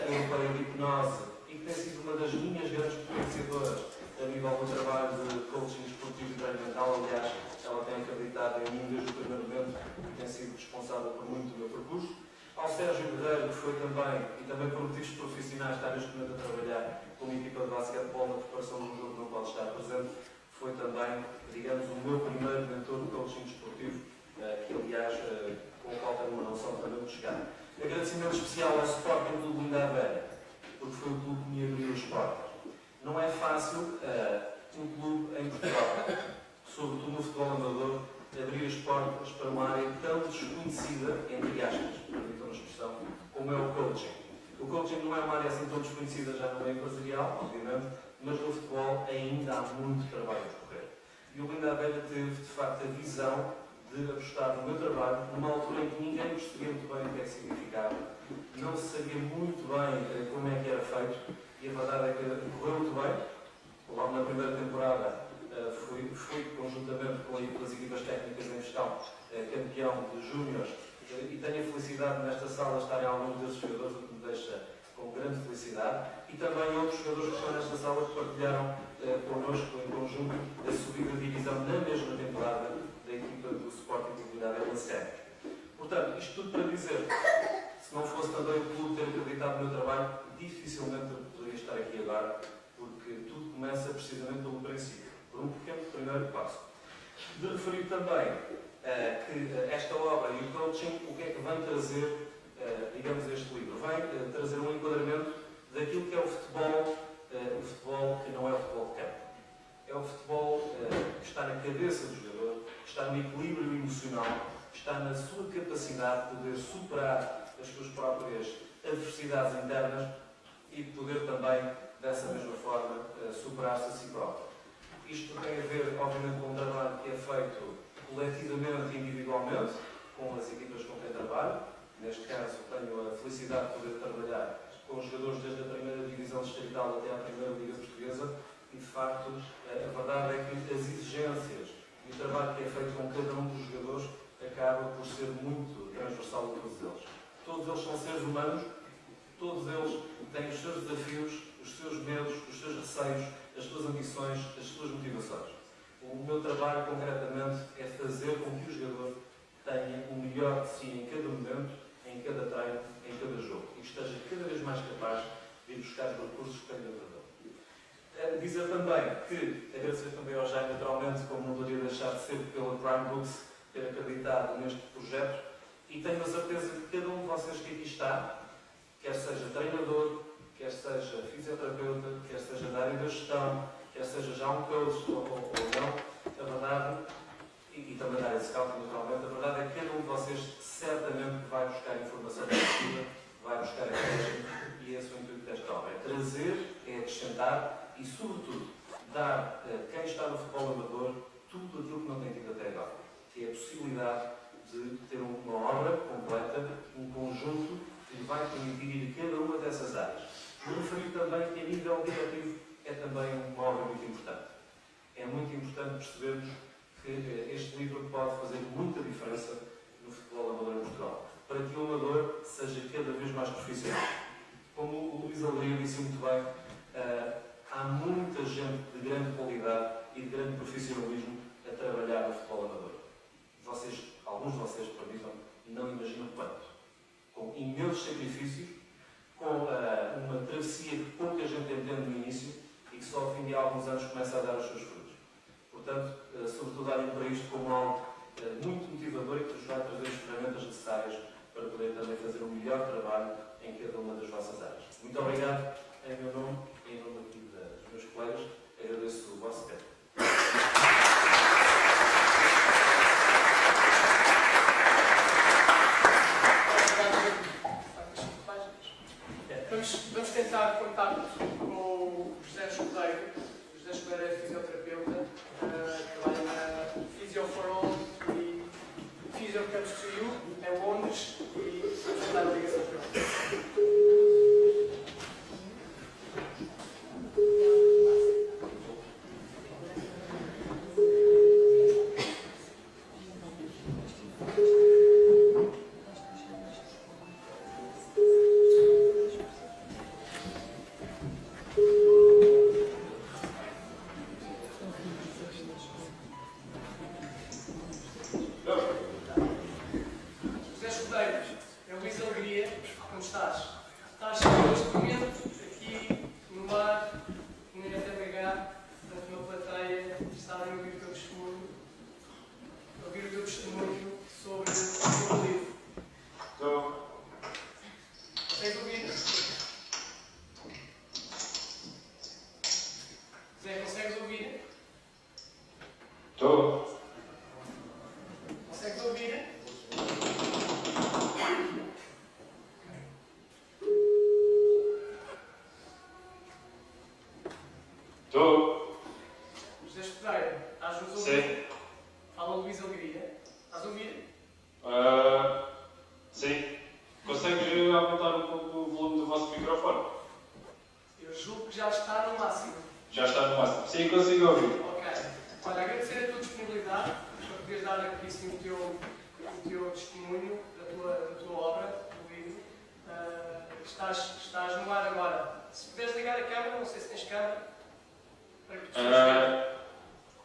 Europeia de Hipnose e que tem sido uma das minhas grandes potenciadoras a nível do trabalho de coaching esportivo e treino mental. Aliás, ela tem acreditado em mim desde o primeiro momento e tem sido responsável por muito do meu percurso. Ao Sérgio Guerreiro, que foi também, e também por motivos profissionais, está neste momento a trabalhar com uma equipa de basquetebol na preparação de um jogo que não pode estar presente, foi também, digamos, o meu primeiro mentor de coaching desportivo, que aliás, com o qual tenho uma noção também de chegar. Agradecimento especial ao Sporting Clube Linda a Velha, porque foi o clube que me abriu os portas. Não é fácil um clube em Portugal, sobretudo no futebol amador, abrir as portas para uma área tão desconhecida, entre aspas, permitam a expressão, como é o coaching. O coaching não é uma área assim tão desconhecida já no meio empresarial, obviamente, mas no futebol ainda há muito trabalho a correr. E o Linda a Velha teve, de facto, a visão de apostar no meu trabalho numa altura em que ninguém percebia muito bem o que é que significava, não se sabia muito bem como é que era feito, e a verdade é que correu muito bem. Logo na primeira temporada fui conjuntamente com as equipas técnicas em gestão, campeão de júniores, e tenho a felicidade nesta sala de estarem alguns desses jogadores, o que me deixa com grande felicidade, e também outros jogadores que estão nesta sala que partilharam connosco em conjunto a subida de divisão na mesma temporada da equipa do Sporting de Unidade Lancet. Portanto, isto tudo para dizer, se não fosse também o clube ter acreditado no meu trabalho, dificilmente eu poderia estar aqui agora, porque tudo começa precisamente pelo princípio, por um pequeno primeiro passo. De referir também que esta obra e o coaching, o que é que vem trazer, digamos, este livro? Vem trazer um enquadramento daquilo que é o futebol que não é o futebol de campo. É o futebol que está na cabeça do jogador, que está no equilíbrio emocional, que está na sua capacidade de poder superar as suas próprias adversidades internas e de poder também, dessa mesma forma, superar-se a si próprio. Isto tem a ver, obviamente, com um trabalho que é feito coletivamente e individualmente, com as equipas com quem trabalho. Neste caso, tenho a felicidade de poder trabalhar com os jogadores desde a primeira divisão distrital até à primeira liga portuguesa e, de facto, a verdade é que as exigências e o trabalho que é feito com cada um dos jogadores acaba por ser muito transversal a todos eles. Todos eles são seres humanos, todos eles têm os seus desafios, os seus medos, os seus receios, as suas ambições, as suas motivações. O meu trabalho, concretamente, é fazer com que o jogador tenha o melhor de si em cada momento, em cada treino, em cada jogo, e que esteja cada vez mais capaz de ir buscar os recursos que tem dentro dele. Dizer também que, agradecer também ao Jaime, naturalmente, como não poderia deixar de ser, pela Prime Books, ter acreditado neste projeto, e tenho a certeza que cada um de vocês que aqui está, quer seja treinador, quer seja fisioterapeuta, quer seja da área da gestão, quer seja já um coach ou não, a verdade, e também da área de scouting, naturalmente, a verdade é que cada um de vocês certamente vai buscar informação positiva, vai buscar a coaching, acrescentar e, sobretudo, dar a quem está no futebol amador tudo aquilo que não tem tido até agora, que é a possibilidade de ter uma obra completa, um conjunto que lhe vai permitir ir a cada uma dessas áreas. Me referi também que, a nível diretivo, é também uma obra muito importante. É muito importante percebermos que este livro pode fazer muita diferença no futebol amador em Portugal, para que o amador seja cada vez mais profissional. Como o Luís Alegria disse muito bem, há muita gente de grande qualidade e de grande profissionalismo a trabalhar no futebol amador. Alguns de vocês, permitam-me, não imaginam quanto. Com imensos sacrifícios, com uma travessia que pouca gente entende no início e que só ao fim de alguns anos começa a dar os seus frutos. Portanto, sobretudo olhem para isto como algo muito motivador e que vos vai trazer as ferramentas necessárias para poder também fazer o melhor trabalho em cada uma das vossas áreas. Muito obrigado em meu nome e em nome aqui dos meus colegas. Agradeço o vosso tempo. Vamos tentar contato com o José Escudeiro. O José Escudeiro é fisioterapeuta, trabalha na Physio for All e Physio Comes to You, em Londres, e vamos dar a ligação para ele.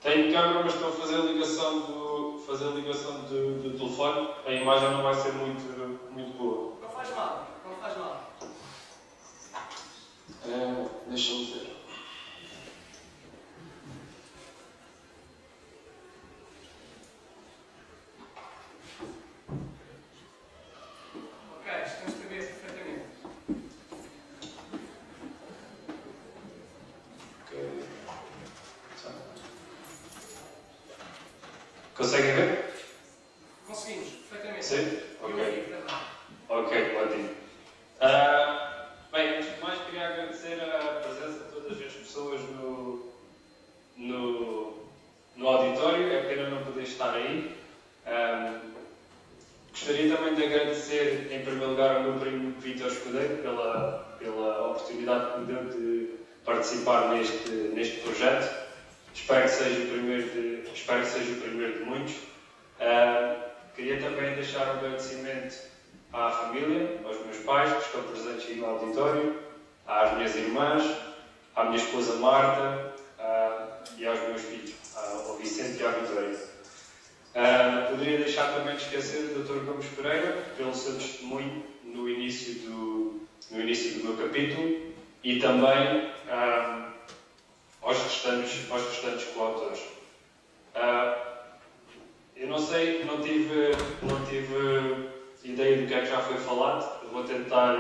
Tenho câmera, mas estou a fazer ligação do telefone. A imagem não vai ser muito boa. Não faz mal, não faz mal. Deixa-me ver. Ok, estamos a ver perfeitamente. Conseguem ver? Conseguimos, perfeitamente. Sim? Ok. Ok, ótimo. Bem, antes de mais queria agradecer a presença de todas as pessoas no auditório. É pena não poder estar aí. Gostaria também de agradecer, em primeiro lugar, ao meu primo Vítor Escudeiro pela oportunidade que me deu de participar neste projeto. Espero que seja o primeiro de muitos. Queria também deixar um agradecimento à família, aos meus pais que estão presentes aí no auditório, às minhas irmãs, à minha esposa Marta e aos meus filhos, ao Vicente e à Vitória. Poderia deixar também de esquecer o Dr. Gomes Pereira pelo seu testemunho no início do meu capítulo e também aos restantes coautores. Eu não sei, não tive ideia do que é que já foi falado. Eu vou tentar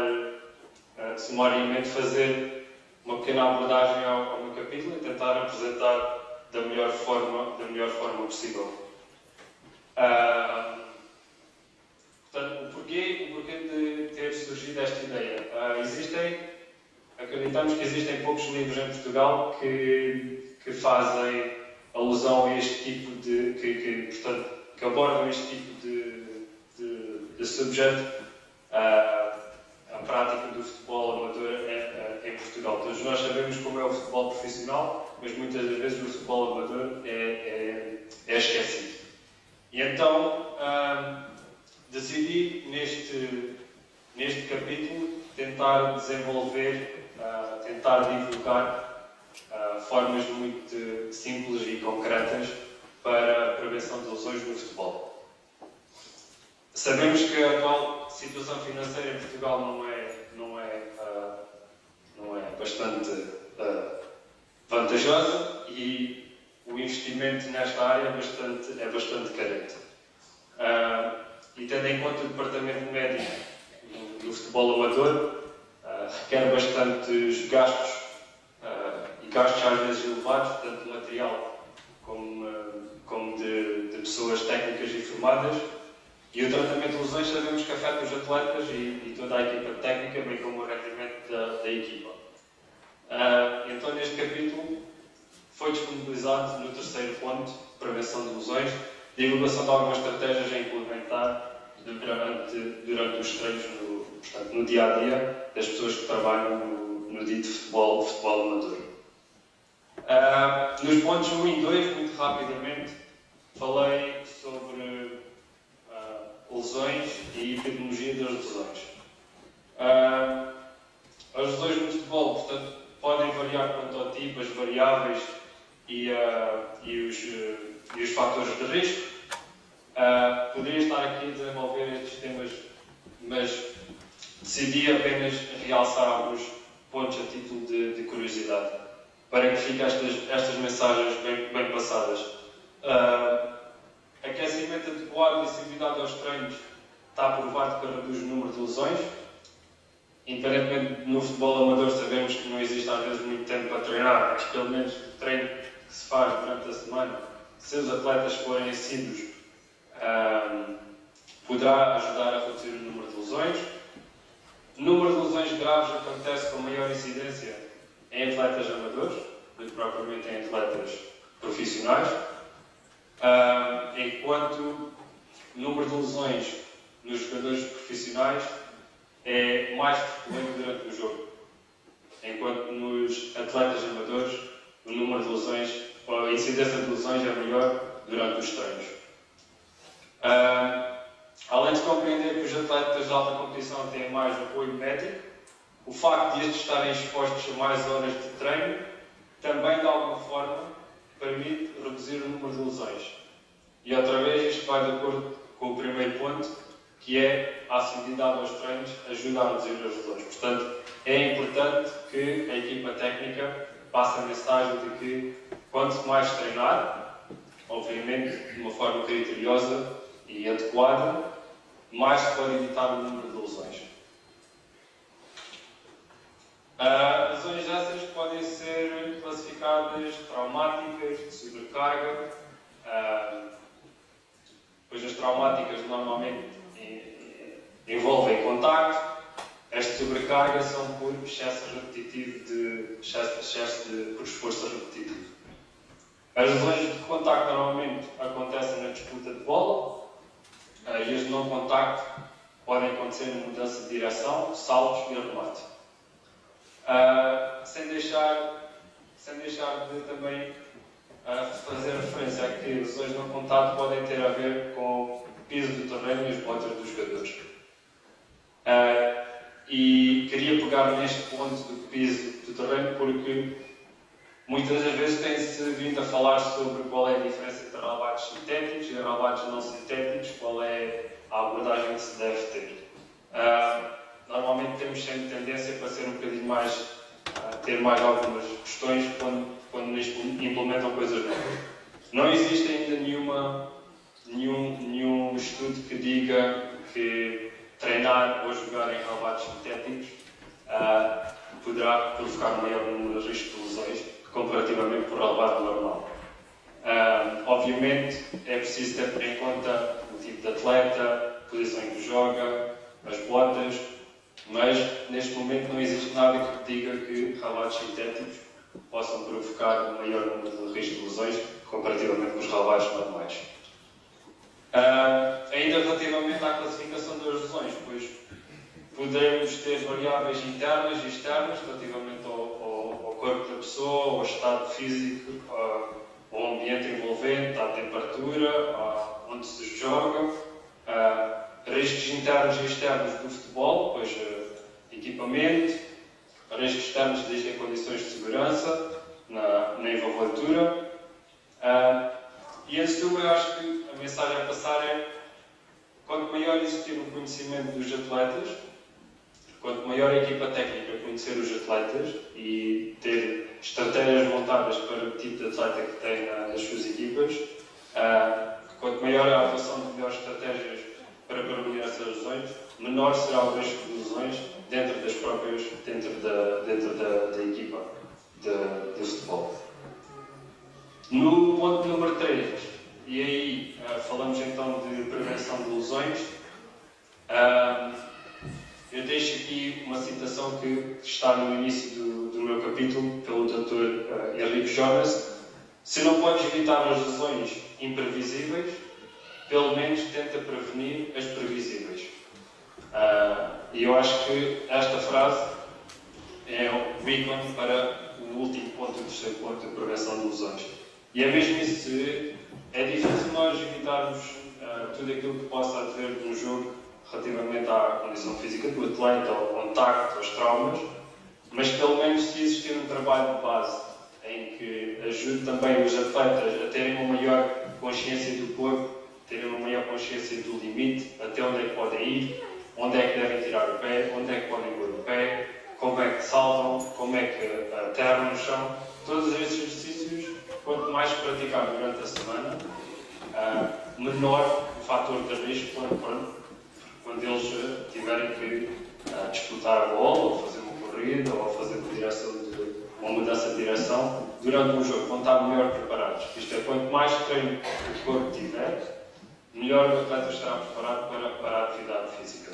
sumariamente fazer uma pequena abordagem ao meu capítulo e tentar apresentar da melhor forma possível. Portanto, o porquê de ter surgido esta ideia? acreditamos que existem poucos livros em Portugal que fazem alusão a este tipo de portanto, que abordam este tipo de subject, a prática do futebol amador em Portugal. Todos nós sabemos como é o futebol profissional, mas muitas das vezes o futebol amador é esquecido. E então decidi neste capítulo tentar desenvolver, tentar divulgar formas muito simples e concretas para a prevenção de lesões no futebol. Sabemos que a atual situação financeira em Portugal não é bastante vantajosa e o investimento nesta área é bastante carente. E tendo em conta o departamento médico do futebol amador, requer bastantes gastos e gastos às vezes elevados, tanto de material como de pessoas técnicas e formadas. E o tratamento de lesões sabemos que afeta os atletas e toda a equipa técnica, bem como o rendimento da equipa. Então, neste capítulo, foi disponibilizado no terceiro ponto, prevenção de lesões, divulgação de algumas estratégias a implementar durante os treinos, portanto, no dia-a-dia das pessoas que trabalham no dito futebol amador. Nos pontos 1 e 2, muito rapidamente, falei sobre lesões e epidemiologia das lesões. As lesões no futebol, portanto, podem variar quanto ao tipo, as variáveis e os fatores de risco. Poderia estar aqui a desenvolver estes temas, mas decidi apenas realçar alguns pontos a título de curiosidade, para que fiquem estas mensagens bem passadas. Aquecimento adequado e assiduidade aos treinos está provado que reduz o número de lesões. Independentemente no futebol amador, sabemos que não existe às vezes muito tempo para treinar, mas pelo menos o treino que se faz durante a semana, se os atletas forem assíduos, poderá ajudar a reduzir o número de lesões. O número de lesões graves acontece com maior incidência em atletas amadores do que propriamente em atletas profissionais, enquanto o número de lesões nos jogadores profissionais é mais frequente durante o jogo, enquanto nos atletas amadores o número de lesões, ou a incidência de lesões é maior durante os treinos. Além de compreender que os atletas de alta competição têm mais apoio médico, o facto de estes estarem expostos a mais horas de treino também de alguma forma permite reduzir o número de lesões. E outra vez isto vai de acordo com o primeiro ponto, que é a assiduidade aos treinos ajuda a reduzir as lesões. Portanto, é importante que a equipa técnica passe a mensagem de que quanto mais treinar, obviamente de uma forma criteriosa e adequada, mais se pode evitar o número de lesões. Lesões essas podem ser classificadas traumáticas, de sobrecarga, pois as traumáticas normalmente envolvem contacto. As de sobrecarga são por excesso repetitivo por esforço repetitivo. As lesões de contacto normalmente acontecem na disputa de bola, e as de não contacto podem acontecer na mudança de direção, saltos e remate. Sem deixar de também fazer referência a que lesões de não contato podem ter a ver com o piso do terreno e as botas dos jogadores. E queria pegar neste ponto do piso do terreno porque muitas das vezes tem-se vindo a falar sobre qual é a diferença entre relevados sintéticos e relevados não sintéticos, qual é a abordagem que se deve ter. Normalmente temos sempre tendência para ser um bocadinho mais, ter mais algumas questões quando implementam coisas novas. Não existe ainda nenhum estudo que diga que treinar ou jogar em relevados sintéticos poderá provocar um maior número de risco de lesões comparativamente por relevado normal. Obviamente é preciso ter em conta o tipo de atleta, a posição em que joga, as botas, Mas, neste momento, não existe nada que diga que relevados sintéticos possam provocar um maior número de risco de lesões comparativamente com os relevados normais. Ainda relativamente à classificação das lesões, pois podemos ter variáveis internas e externas relativamente ao corpo da pessoa, ao estado físico, ao ambiente envolvente, à temperatura, onde se joga, riscos internos e externos do futebol, pois equipamento, riscos externos desde condições de segurança, na envolvedura. E antes de tudo, eu acho que a mensagem a passar é: quanto maior existir o conhecimento dos atletas, quanto maior a equipa técnica conhecer os atletas e ter estratégias montadas para o tipo de atleta que tem nas suas equipas, quanto maior a atuação de melhores estratégias para prevenir essas lesões, menor será o risco de lesões dentro da equipa de futebol. No ponto número 3, e aí falamos então de prevenção de lesões, eu deixo aqui uma citação que está no início do meu capítulo, pelo Dr. Henrique Jonas: se não podes evitar as lesões imprevisíveis, pelo menos tenta prevenir as previsíveis. E eu acho que esta frase é o ícone para o último ponto, o terceiro ponto, de prevenção de lesões. E é mesmo isso: é difícil nós evitarmos tudo aquilo que possa haver num jogo relativamente à condição física do atleta, ao contacto, aos traumas, mas pelo menos se existir um trabalho de base em que ajude também os atletas a terem uma maior consciência do corpo, terem uma maior consciência do limite, até onde é que podem ir, onde é que devem tirar o pé, onde é que podem pôr o pé, como é que saltam, como é que aterram no chão. Todos estes exercícios, quanto mais praticar durante a semana, menor o fator de risco quando eles tiverem que disputar a bola, ou fazer uma corrida, ou fazer uma mudança de direção durante um jogo. Vão estar melhor preparados. Isto é, quanto mais treino o corpo tiver, melhor o atleta estará preparado para a atividade física.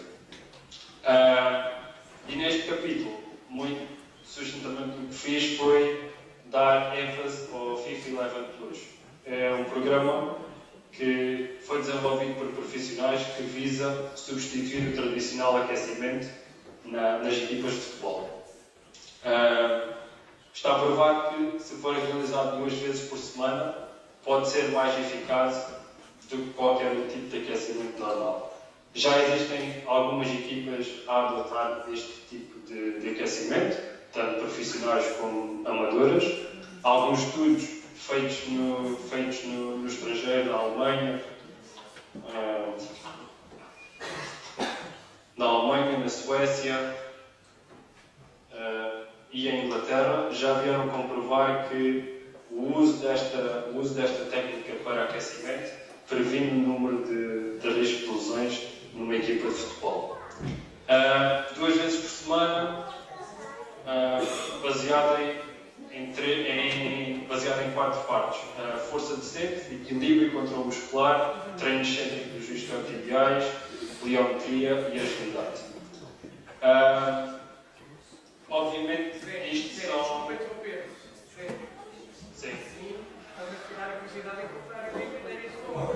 E neste capítulo, muito sustentamente, o que fiz foi dar ênfase ao FIFA 11 Plus. É um programa que foi desenvolvido por profissionais que visa substituir o tradicional aquecimento nas equipas de futebol. Está provado que, se for realizado 2 vezes por semana, pode ser mais eficaz do que qualquer outro tipo de aquecimento normal. Já existem algumas equipas a adotar este tipo de aquecimento, tanto profissionais como amadoras. Alguns estudos feitos no estrangeiro, na Alemanha, na Suécia e em Inglaterra, já vieram comprovar que o uso desta técnica para aquecimento previne o número de risco de lesões numa equipa de futebol. 2 vezes por semana, baseada em 4 partes: força decente, equilíbrio e controle muscular, treinos cêntricos isquiotibiais, pliometria e agilidade. Obviamente, isto são... Sim. Estás a tirar a curiosidade e comprar a brincadeira de boa.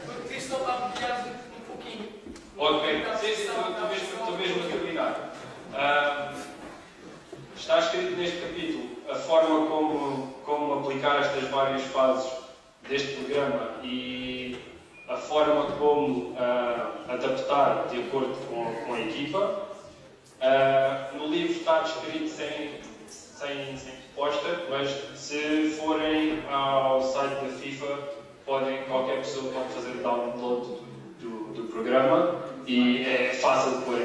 Porque isto não está bloqueado um pouquinho. Ok, estou mesmo a terminar. Está escrito neste capítulo a forma como aplicar estas várias fases deste programa e a forma como adaptar de acordo com a equipa. No livro está descrito sem proposta, mas se forem ao site da FIFA, qualquer pessoa pode fazer download do programa e é fácil de pôr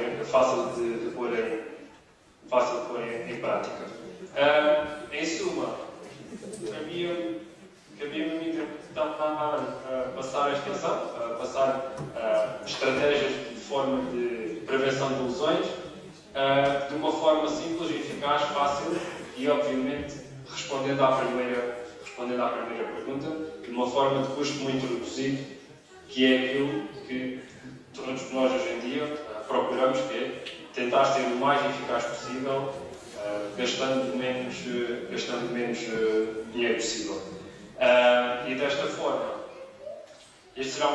em prática. Em suma, cabia-me a mim tentar passar a extensão, passar estratégias de forma de prevenção de lesões de uma forma simples, eficaz, fácil e, obviamente, respondendo à primeira pergunta, de uma forma de custo muito reduzido, que é aquilo que todos nós hoje em dia dia procuramos tentar ser o mais eficaz possível, gastando menos dinheiro possível. E desta forma, este será,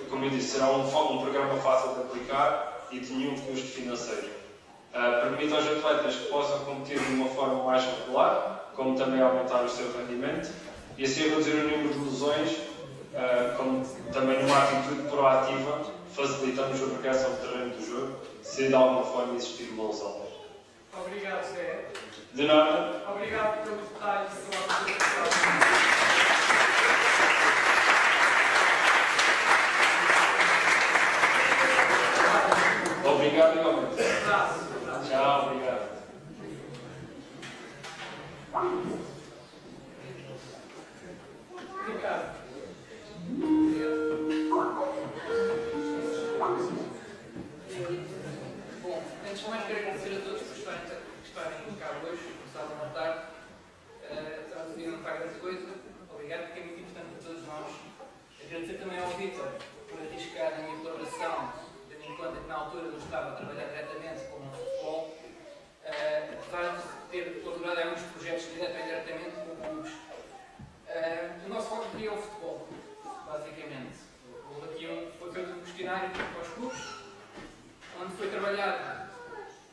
como eu disse, será um programa fácil de aplicar e de nenhum custo financeiro. Permite aos atletas que possam competir de uma forma mais regular, como também aumentar o seu rendimento, e assim reduzir o número de lesões, como também numa atitude proativa, facilitamos o regresso ao terreno do jogo, se de alguma forma existir uma lesão. Obrigado, Zé. De nada. Obrigado pelos detalhes da sua apresentação. Obrigado igualmente. Abraço. Tchau, obrigado. Ricardo. Bom, antes de mais quero agradecer a todos por estarem cá hoje, começaram a notar. Já não devia notar grande coisa. Obrigado, porque é muito importante para todos nós. Agradecer também ao Vítor por arriscar a minha colaboração, tendo em conta que na altura não estava a trabalhar diretamente com o futebol, apesar de ter colaborado em alguns projetos direto ou indiretamente com clubes. O nosso foco aqui é o futebol, basicamente. Foi feito um questionário para os clubes, onde foi trabalhado,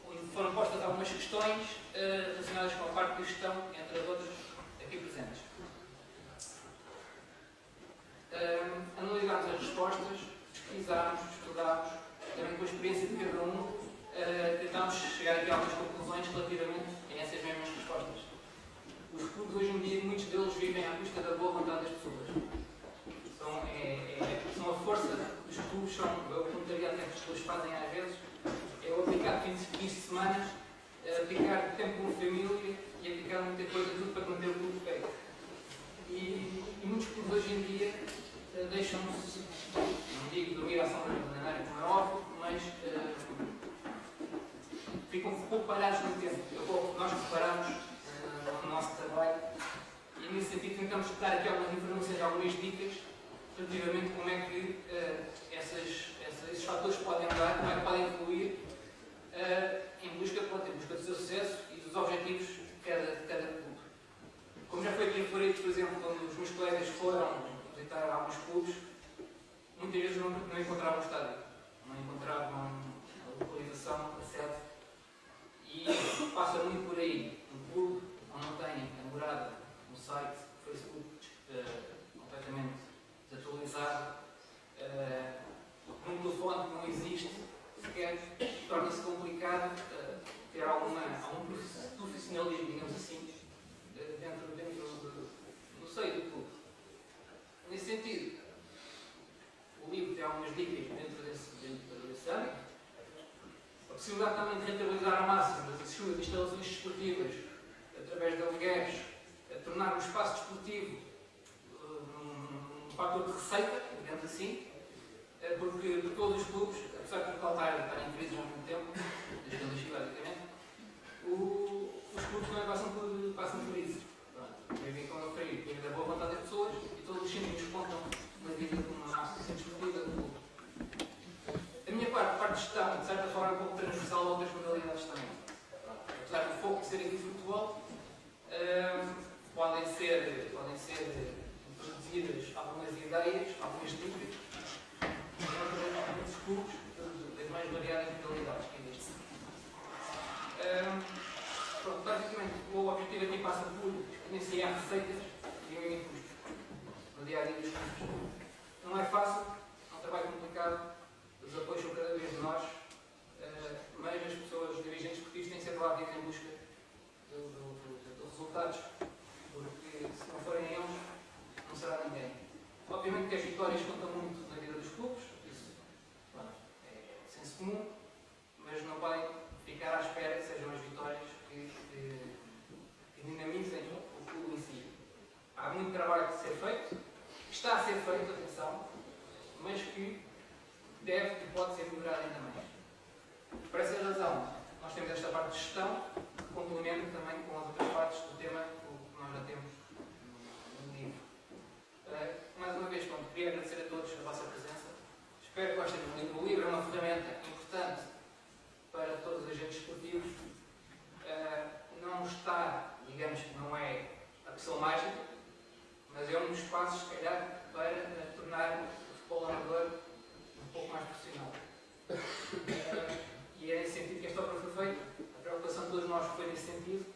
onde foram postas algumas questões relacionadas com a parte de gestão, entre as outras aqui presentes. Analisámos as respostas, pesquisámos, estudámos, também com a experiência de cada um, tentámos chegar aqui a algumas conclusões relativamente a essas mesmas respostas. Os clubes hoje em dia, muitos deles vivem à custa da boa vontade das pessoas. São a força dos clubes, são o voluntariado que os clubes fazem às vezes, é o aplicar 15 semanas, aplicar tempo com a família e aplicar muita coisa, tudo para manter o clube feito. E muitos clubes hoje em dia deixam-se, não digo dormir à sombra do plenário, como é óbvio, mas ficam um pouco parados no tempo. Nós reparamos no nosso trabalho e nesse sentido tentamos dar aqui algumas informações, algumas dicas relativamente como é que esses fatores podem dar, como é que podem evoluir em busca do seu sucesso e dos objetivos de cada clube. Como já foi aqui referido, por exemplo, quando os meus colegas foram visitar alguns clubes, muitas vezes não encontravam o estádio, não encontravam a localização, a sede, e passa muito por aí. Um clube onde não tem a morada, um site, Facebook completamente desatualizado, um telefone que não existe sequer, torna-se complicado ter algum profissionalismo, digamos assim, dentro do seio do clube. Nesse sentido, o livro tem algumas dicas dentro desse âmbito. A possibilidade também de rentabilizar ao máximo as suas instalações desportivas através de aluguéis, tornar o espaço desportivo um fator de receita, digamos assim, porque todos os clubes, apesar de Portugal estar em crise há muito tempo, desde 2000 basicamente, os clubes também passam por isso. Vivem, como eu referi, vivem da boa vontade das pessoas e todos os cêntimos contam na vida de uma associação desportiva do clube. A minha parte de gestão, de certa forma, é um pouco transversal a outras modalidades também. Apesar do foco de ser aqui futebol, podem ser introduzidas algumas ideias, algumas dicas, dos clubes, das mais variadas modalidades que existem. Basicamente, o objetivo aqui passa por exponenciar receitas e diminuir custos no dia a dia dos clubes. Não é fácil, é um trabalho complicado, os apoios são cada vez menores, mas as pessoas, os dirigentes esportivos, têm sempre lá em busca de resultados, porque se não forem eles, não será ninguém. Obviamente que as vitórias contam muito na vida dos clubes, isso é senso comum, mas não podem ficar à espera que sejam as vitórias que dinamizem o clube em si. Há muito trabalho a ser feito, está a ser feito, atenção, mas que deve e pode ser melhorado ainda mais. Por essa razão, nós temos esta parte de gestão, que complementa também com as outras partes do tema que nós já temos no livro. Mais uma vez, queria agradecer a todos a vossa presença. Espero que gostem do livro. O livro é uma ferramenta importante importante para todos os agentes esportivos. Não está, digamos que não é a pessoa mágica, mas é um dos passos, se calhar, para tornar o futebol amador um pouco mais profissional. E é nesse sentido que esta obra foi feita. A preocupação de todos nós foi nesse sentido.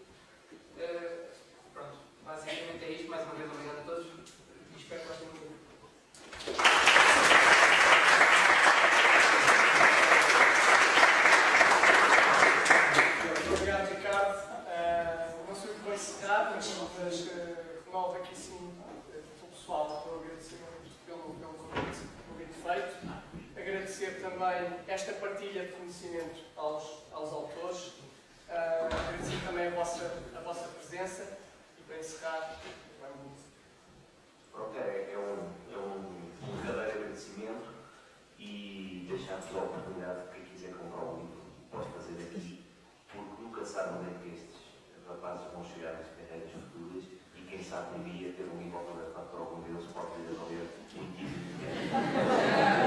Pronto, basicamente é isto. Mais uma vez, obrigado a todos e espero que gostem muito. Obrigado, Ricardo. Não sei o que vai encerrar, mas renovo aqui sim o pessoal pelo agradecimento pelo convite feito. Agradecer também esta partilha de conhecimento aos autores. Agradecer também a vossa presença e para encerrar, Pronto, é um verdadeiro agradecimento e deixar-vos a oportunidade de quem quiser comprar o livro pode fazer aqui, porque nunca sabe onde é que estes rapazes vão chegar nas carreiras futuras e quem sabe um dia ter um livro autografado por algum deles pode vir a valer muitíssimo dinheiro.